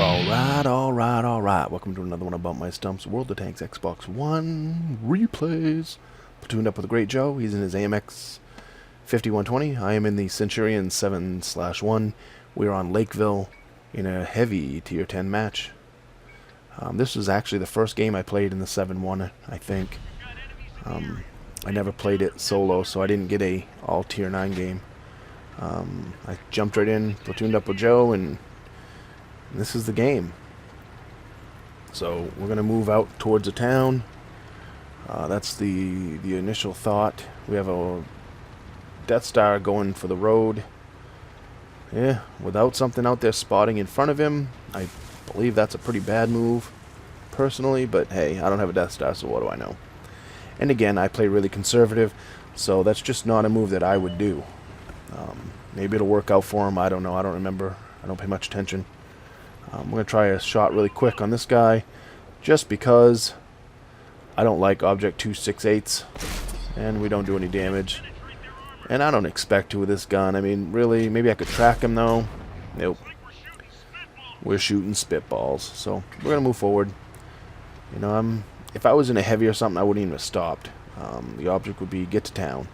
Alright. Welcome to another one of BumpmyStump's World of Tanks Xbox One replays. Platooned up with a great Joe. He's in his AMX 5120. I am in the Centurion 7/1. We're on Lakeville in a heavy tier 10 match. This was actually the first game I played in the 7-1, I think. I never played it solo, so I didn't get a all tier 9 game. I jumped right in, platooned up with Joe, and this is the game. So we're gonna move out towards the town. That's the initial thought. We have a Death Star going for the road. Yeah, without something out there spotting in front of him, I believe that's a pretty bad move, personally. But hey, I don't have a Death Star, so what do I know? And again, I play really conservative, so that's just not a move that I would do. Maybe it'll work out for him. I don't know. I don't remember. I don't pay much attention. We're going to try a shot really quick on this guy, just because I don't like Object 268s, and we don't do any damage. And I don't expect to with this gun. I mean, really, maybe I could track him, though. Nope. We're shooting spitballs, so we're going to move forward. You know, if I was in a heavy or something, I wouldn't even have stopped. The object would be get to town.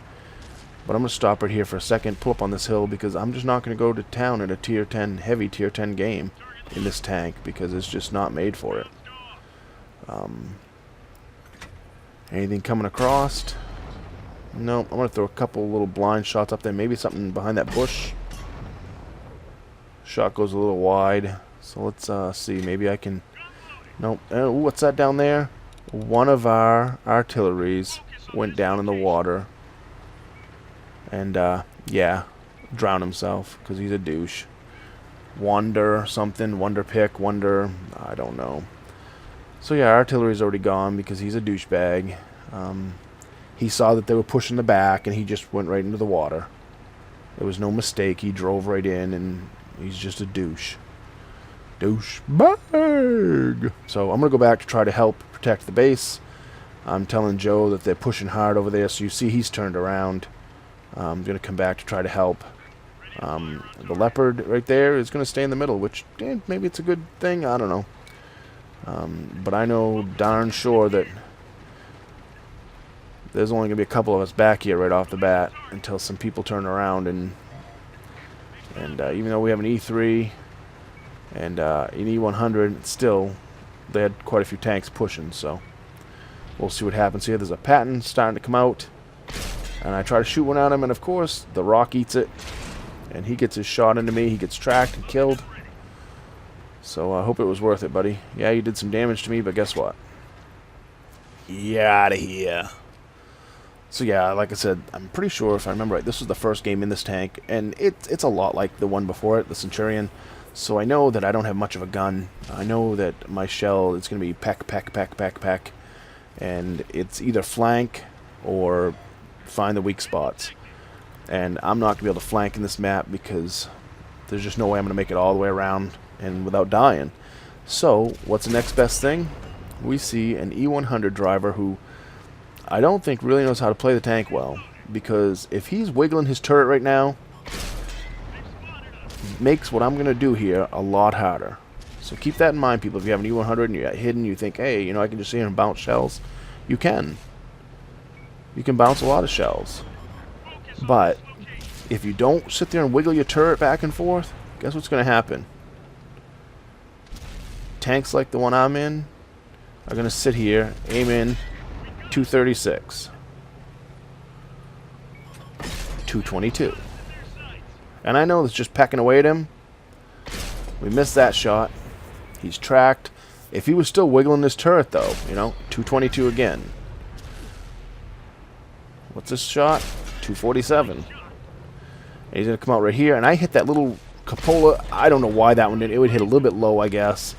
But I'm going to stop right here for a second, pull up on this hill, because I'm just not going to go to town in a tier 10, heavy tier 10 game in this tank, because it's just not made for it. Anything coming across? No, I'm going to throw a couple little blind shots up there. Maybe something behind that bush. Shot goes a little wide. So let's see. Maybe I can... Nope. What's that down there? One of our artilleries went down in the water. And, yeah, drowned himself because he's a douche. Wonder something, Wonder Pick, Wonder, I don't know. So yeah, artillery's already gone because he's a douchebag. He saw that they were pushing the back and he just went right into the water. There was no mistake, he drove right in and he's just a douche. Douchebag! So I'm going to go back to try to help protect the base. I'm telling Joe that they're pushing hard over there, so you see he's turned around. I'm going to come back to try to help. The leopard right there is going to stay in the middle, which maybe it's a good thing. I don't know. But I know darn sure that there's only going to be a couple of us back here right off the bat until some people turn around. And even though we have an E3 and an E100, still they had quite a few tanks pushing. So we'll see what happens here. There's a Patton starting to come out. And I try to shoot one at him, and of course, the rock eats it. And he gets his shot into me. He gets tracked and killed. So I hope it was worth it, buddy. Yeah, you did some damage to me, but guess what? You're out of here. So yeah, like I said, I'm pretty sure, if I remember right, this was the first game in this tank. And it's a lot like the one before it, the Centurion. So I know that I don't have much of a gun. I know that my shell is going to be peck, peck, peck, peck, peck. And it's either flank or find the weak spots. And I'm not going to be able to flank in this map because there's just no way I'm going to make it all the way around and without dying. So, what's the next best thing? We see an E100 driver who I don't think really knows how to play the tank well, because if he's wiggling his turret right now, it makes what I'm going to do here a lot harder. So keep that in mind, people. If you have an E100 and you're hidden, you think, hey, you know, I can just sit here and bounce shells. You can. You can bounce a lot of shells. But if you don't sit there and wiggle your turret back and forth, guess what's going to happen? Tanks like the one I'm in are going to sit here, aim in, 236. 222. And I know it's just pecking away at him. We missed that shot. He's tracked. If he was still wiggling his turret, though, you know, 222 again. What's this shot? 247. And he's going to come out right here. And I hit that little cupola. I don't know why that one didn't. It would hit a little bit low, I guess.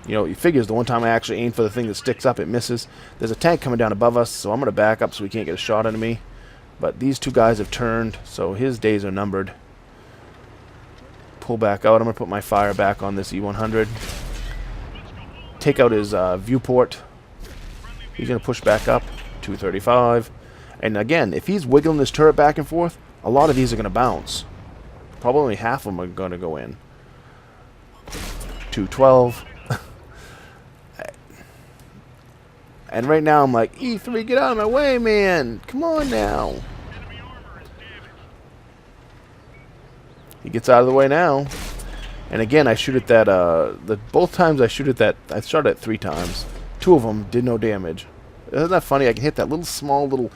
You know, it figures the one time I actually aim for the thing that sticks up, it misses. There's a tank coming down above us, so I'm going to back up so he can't get a shot into me. But these two guys have turned, so his days are numbered. Pull back out. I'm going to put my fire back on this E100. Take out his viewport. He's going to push back up. 235. And again, if he's wiggling this turret back and forth, a lot of these are going to bounce. Probably only half of them are going to go in. 212. And right now I'm like, E3, get out of my way, man. Come on now. He gets out of the way now. And again, I shoot at that, both times I shoot at that, I shot at 3 times. 2 of them did no damage. Isn't that funny? I can hit that little small, little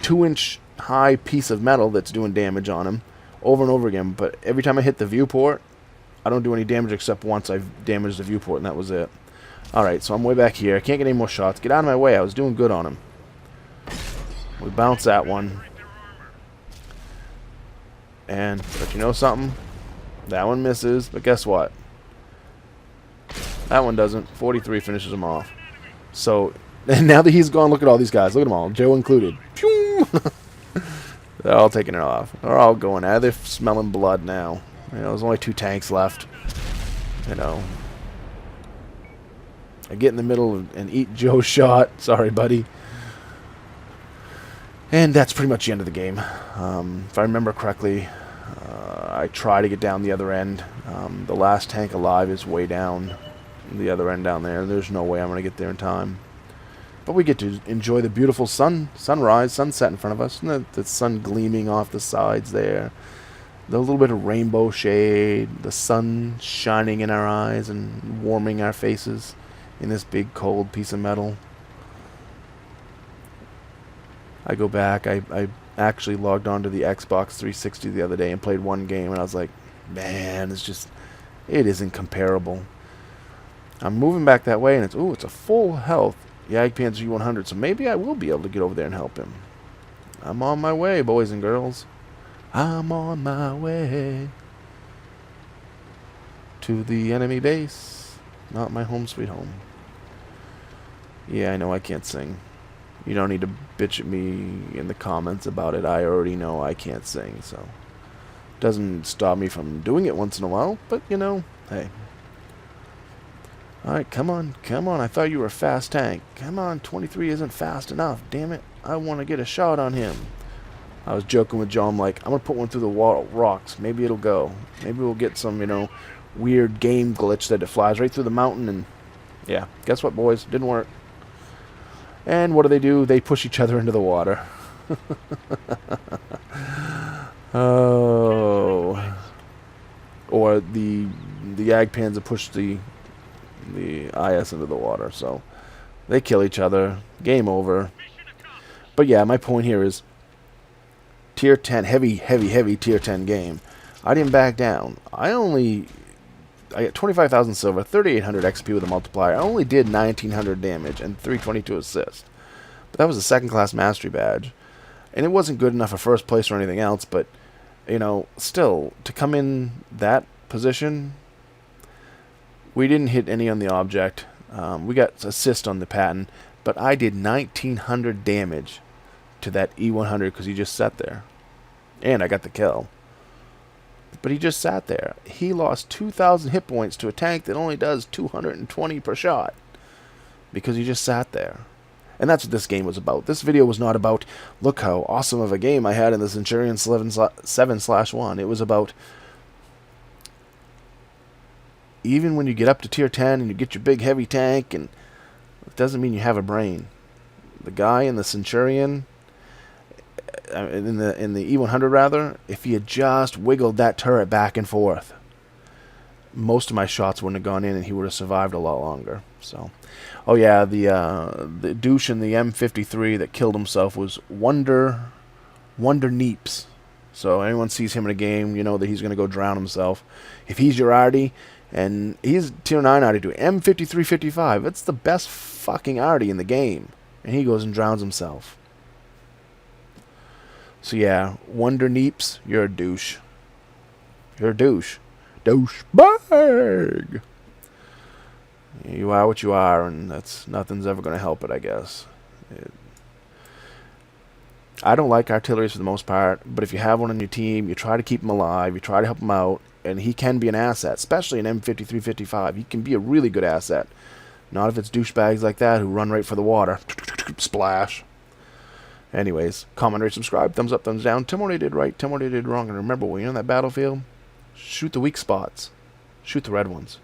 2-inch high piece of metal that's doing damage on him over and over again. But every time I hit the viewport, I don't do any damage except once I've damaged the viewport, and that was it. Alright, so I'm way back here. I can't get any more shots. Get out of my way. I was doing good on him. We bounce that one. But you know something? That one misses, but guess what? That one doesn't. 43 finishes him off. So, now that he's gone, look at all these guys. Look at them all. Joe included. They're all taking it off. They're all going out. They're smelling blood now. You know, there's only 2 tanks left. You know. I get in the middle and eat Joe's shot. Sorry, buddy. And that's pretty much the end of the game. If I remember correctly, I try to get down the other end. The last tank alive is way down the other end down there. There's no way I'm going to get there in time. But we get to enjoy the beautiful sunrise, sunset in front of us. And the sun gleaming off the sides there. The little bit of rainbow shade. The sun shining in our eyes and warming our faces in this big cold piece of metal. I go back. I actually logged onto the Xbox 360 the other day and played one game, and I was like, man, it isn't comparable. I'm moving back that way, and it's a full health Jagdpanzer E100, so maybe I will be able to get over there and help him. I'm on my way, boys and girls. I'm on my way to the enemy base, not my home sweet home. Yeah, I know I can't sing. You don't need to bitch at me in the comments about it. I already know I can't sing, so doesn't stop me from doing it once in a while, but you know, hey. Alright, come on, come on. I thought you were a fast tank. Come on, 23 isn't fast enough. Damn it. I want to get a shot on him. I was joking with Joe. I'm like, I'm going to put one through the rocks. Maybe it'll go. Maybe we'll get some, you know, weird game glitch that it flies right through the mountain. And yeah, guess what, boys? Didn't work. And what do? They push each other into the water. Oh. Or the Jagdpanzer pushed the IS into the water. So they kill each other. Game over. But yeah, my point here is tier 10, heavy tier 10 game. I didn't back down. I got 25,000 silver, 3,800 XP with a multiplier. I only did 1,900 damage and 322 assists. But that was a second class mastery badge. And it wasn't good enough for first place or anything else, but, you know, still, to come in that position, we didn't hit any on the object. We got assist on the patent, but I did 1,900 damage to that E100 because he just sat there. And I got the kill. But he just sat there. He lost 2,000 hit points to a tank that only does 220 per shot. Because he just sat there. And that's what this game was about. This video was not about, look how awesome of a game I had in the Centurion 7/1. It was about, even when you get up to tier 10 and you get your big heavy tank, and it doesn't mean you have a brain. The guy in the Centurion, in the E100 rather, if he had just wiggled that turret back and forth, most of my shots wouldn't have gone in and he would have survived a lot longer. So, oh yeah, the douche in the M53 that killed himself was Wonder Neeps. So anyone sees him in a game, you know that he's going to go drown himself. If he's your arty, and he's tier 9 arty too, M5355, it's the best fucking arty in the game, and he goes and drowns himself. So yeah, Wonder Neeps, you're a douche. You're a douche. Douchebag! You are what you are, and nothing's ever going to help it, I guess. I don't like artilleries for the most part, but if you have one on your team, you try to keep him alive, you try to help him out, and he can be an asset, especially in M5355. He can be a really good asset. Not if it's douchebags like that who run right for the water. Splash. Anyways, comment, rate, subscribe, thumbs up, thumbs down. Tell me what I did right, tell me what I did wrong, and remember, when you're on that battlefield, shoot the weak spots. Shoot the red ones.